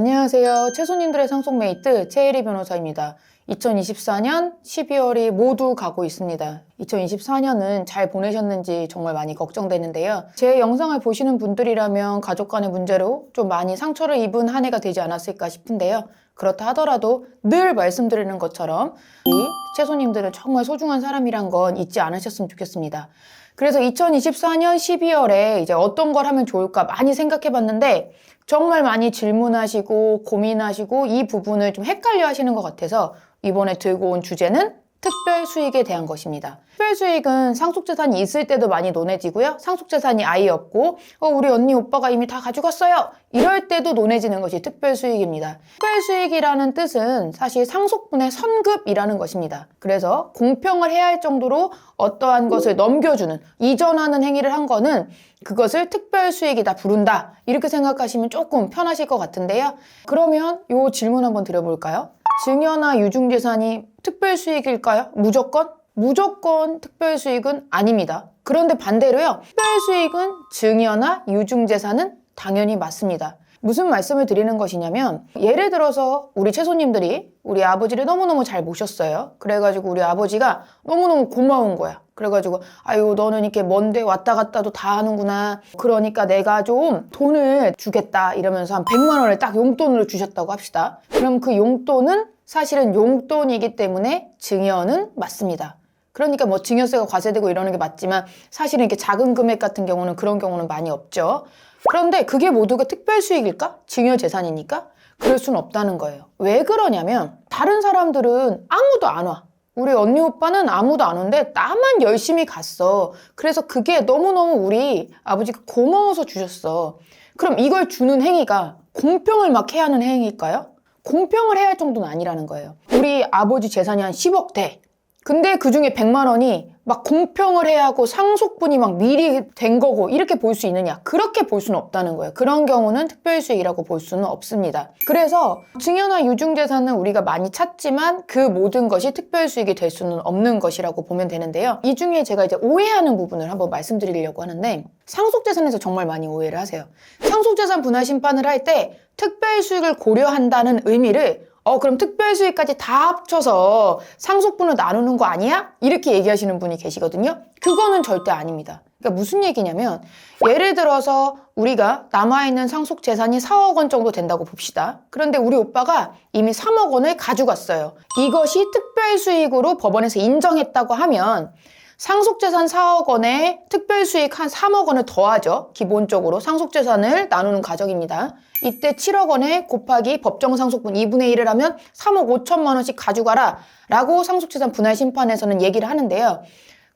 안녕하세요. 채소님들의 상속메이트 최혜리 변호사입니다. 2024년 12월이 모두 가고 있습니다. 2024년은 잘 보내셨는지 정말 많이 걱정되는데요. 제 영상을 보시는 분들이라면 가족 간의 문제로 좀 많이 상처를 입은 한 해가 되지 않았을까 싶은데요. 그렇다 하더라도 늘 말씀드리는 것처럼 우리 채소님들은 정말 소중한 사람이란 건 잊지 않으셨으면 좋겠습니다. 그래서 2024년 12월에 이제 어떤 걸 하면 좋을까 많이 생각해 봤는데 정말 많이 질문하시고 고민하시고 이 부분을 좀 헷갈려 하시는 것 같아서 이번에 들고 온 주제는 특별 수익에 대한 것입니다. 특별 수익은 상속재산이 있을 때도 많이 논해지고요. 상속재산이 아예 없고 우리 언니 오빠가 이미 다 가져갔어요. 이럴 때도 논해지는 것이 특별 수익입니다. 특별 수익이라는 뜻은 사실 상속분의 선급이라는 것입니다. 그래서 공평을 해야 할 정도로 어떠한 것을 넘겨주는, 이전하는 행위를 한 거는 그것을 특별 수익이다 부른다. 이렇게 생각하시면 조금 편하실 것 같은데요. 그러면 이 질문 한번 드려볼까요? 증여나 유증재산이 특별 수익일까요? 무조건? 무조건 특별 수익은 아닙니다. 그런데 반대로요. 특별 수익은 증여나 유증재산은 당연히 맞습니다. 무슨 말씀을 드리는 것이냐면 예를 들어서 우리 채소님들이 우리 아버지를 너무너무 잘 모셨어요. 그래가지고 우리 아버지가 너무너무 고마운 거야. 그래가지고 아유 너는 이렇게 먼데 왔다 갔다도 다 하는구나. 그러니까 내가 좀 돈을 주겠다 이러면서 한 100만 원을 딱 용돈으로 주셨다고 합시다. 그럼 그 용돈은 사실은 용돈이기 때문에 증여는 맞습니다. 그러니까 뭐 증여세가 과세되고 이러는 게 맞지만 사실은 이렇게 작은 금액 같은 경우는 그런 경우는 많이 없죠. 그런데 그게 모두가 특별 수익일까? 증여 재산이니까? 그럴 수는 없다는 거예요. 왜 그러냐면 다른 사람들은 아무도 안 와. 우리 언니 오빠는 아무도 안 오는데 나만 열심히 갔어. 그래서 그게 너무너무 우리 아버지가 고마워서 주셨어. 그럼 이걸 주는 행위가 공평을 막 해야 하는 행위일까요? 공평을 해야 할 정도는 아니라는 거예요. 우리 아버지 재산이 한 10억 돼. 근데 그중에 100만 원이 막 공평을 해야 하고 상속분이 막 미리 된 거고 이렇게 볼 수 있느냐? 그렇게 볼 수는 없다는 거예요. 그런 경우는 특별수익이라고 볼 수는 없습니다. 그래서 증여나 유증재산은 우리가 많이 찾지만 그 모든 것이 특별수익이 될 수는 없는 것이라고 보면 되는데요. 이 중에 제가 이제 오해하는 부분을 한번 말씀드리려고 하는데 상속재산에서 정말 많이 오해를 하세요. 상속재산 분할 심판을 할 때 특별수익을 고려한다는 의미를 그럼 특별수익까지 다 합쳐서 상속분을 나누는 거 아니야? 이렇게 얘기하시는 분이 계시거든요. 그거는 절대 아닙니다. 그러니까 무슨 얘기냐면 예를 들어서 우리가 남아있는 상속재산이 4억 원 정도 된다고 봅시다. 그런데 우리 오빠가 이미 3억 원을 가져갔어요. 이것이 특별수익으로 법원에서 인정했다고 하면 상속재산 4억 원에 특별수익 한 3억 원을 더하죠. 기본적으로 상속재산을 나누는 과정입니다. 이때 7억 원에 곱하기 법정상속분 2분의 1을 하면 3억 5천만 원씩 가져가라 라고 상속재산 분할심판에서는 얘기를 하는데요.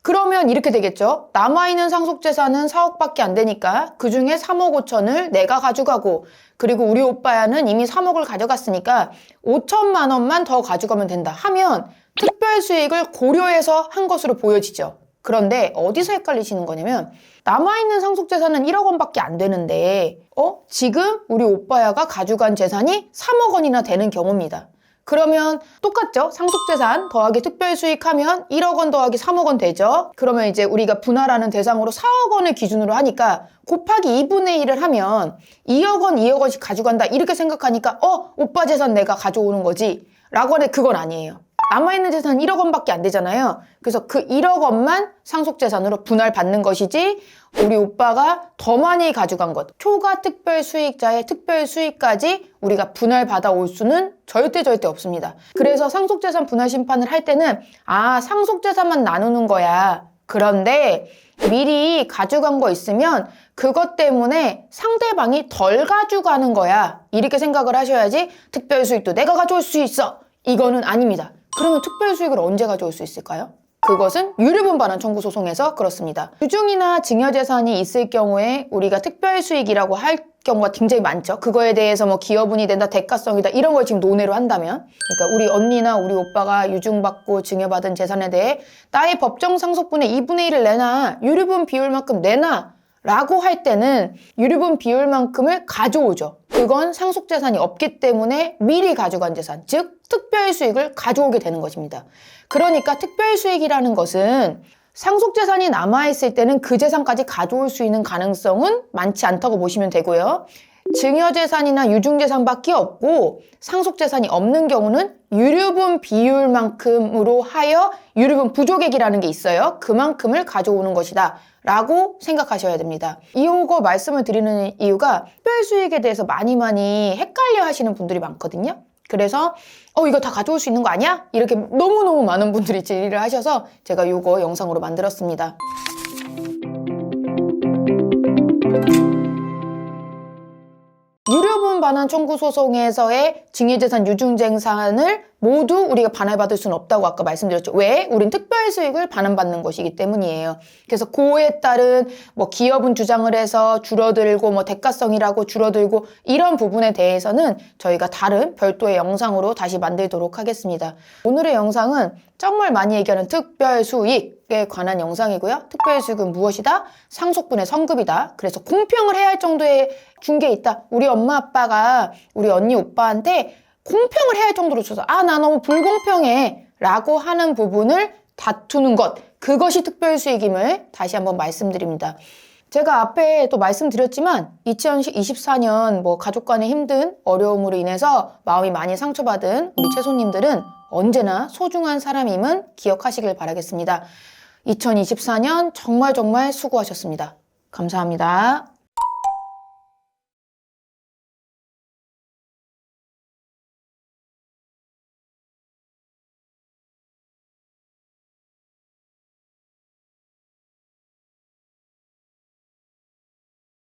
그러면 이렇게 되겠죠. 남아있는 상속재산은 4억밖에 안 되니까 그중에 3억 5천을 내가 가져가고 그리고 우리 오빠야는 이미 3억을 가져갔으니까 5천만 원만 더 가져가면 된다 하면 특별수익을 고려해서 한 것으로 보여지죠. 그런데 어디서 헷갈리시는 거냐면 남아있는 상속재산은 1억 원밖에 안 되는데 지금 우리 오빠야가 가져간 재산이 3억 원이나 되는 경우입니다. 그러면 똑같죠? 상속재산 더하기 특별수익 하면 1억 원 더하기 3억 원 되죠? 그러면 이제 우리가 분할하는 대상으로 4억 원을 기준으로 하니까 곱하기 2분의 1을 하면 2억 원, 2억 원씩 가져간다 이렇게 생각하니까 오빠 재산 내가 가져오는 거지 라고 하는데 그건 아니에요. 남아있는 재산은 1억 원밖에 안 되잖아요. 그래서 그 1억 원만 상속재산으로 분할받는 것이지 우리 오빠가 더 많이 가져간 것, 초과 특별수익자의 특별수익까지 우리가 분할받아 올 수는 절대 없습니다. 그래서 상속재산 분할심판을 할 때는 상속재산만 나누는 거야. 그런데 미리 가져간 거 있으면 그것 때문에 상대방이 덜 가져가는 거야. 이렇게 생각을 하셔야지 특별수익도 내가 가져올 수 있어. 이거는 아닙니다. 그러면 특별수익을 언제 가져올 수 있을까요? 그것은 유류분 반환 청구 소송에서 그렇습니다. 유증이나 증여재산이 있을 경우에 우리가 특별수익이라고 할 경우가 굉장히 많죠. 그거에 대해서 뭐 기여분이 된다, 대가성이다 이런 걸 지금 논의로 한다면 그러니까 우리 언니나 우리 오빠가 유증받고 증여받은 재산에 대해 나의 법정 상속분의 2분의 1을 내놔, 유류분 비율만큼 내놔 라고 할 때는 유류분 비율만큼을 가져오죠. 그건 상속재산이 없기 때문에 미리 가져간 재산, 즉 특별수익을 가져오게 되는 것입니다. 그러니까 특별수익이라는 것은 상속재산이 남아있을 때는 그 재산까지 가져올 수 있는 가능성은 많지 않다고 보시면 되고요. 증여재산이나 유증재산밖에 없고 상속재산이 없는 경우는 유류분 비율만큼으로 하여 유류분 부족액이라는 게 있어요. 그만큼을 가져오는 것이다 라고 생각하셔야 됩니다. 이거 말씀을 드리는 이유가 특별수익에 대해서 많이 헷갈려 하시는 분들이 많거든요. 그래서 이거 다 가져올 수 있는 거 아니야? 이렇게 너무너무 많은 분들이 질의를 하셔서 제가 이거 영상으로 만들었습니다. 유류분 반환 청구 소송에서의 증여재산, 유증재산을 모두 우리가 반환받을 수는 없다고 아까 말씀드렸죠. 왜? 우린 특별수익을 반환받는 것이기 때문이에요. 그래서 그에 따른 기업은 주장을 해서 줄어들고 대가성이라고 줄어들고 이런 부분에 대해서는 저희가 다른 별도의 영상으로 다시 만들도록 하겠습니다. 오늘의 영상은 정말 많이 얘기하는 특별수익에 관한 영상이고요. 특별수익은 무엇이다? 상속분의 성급이다. 그래서 공평을 해야 할 정도의 준 게 있다. 우리 엄마 아빠가 우리 언니 오빠한테 공평을 해야 할 정도로 줘서 나 너무 불공평해 라고 하는 부분을 다투는 것, 그것이 특별수익임을 다시 한번 말씀드립니다. 제가 앞에 또 말씀드렸지만 2024년 가족 간의 힘든 어려움으로 인해서 마음이 많이 상처받은 우리 채손님들은 언제나 소중한 사람임은 기억하시길 바라겠습니다. 2024년 정말 수고하셨습니다. 감사합니다.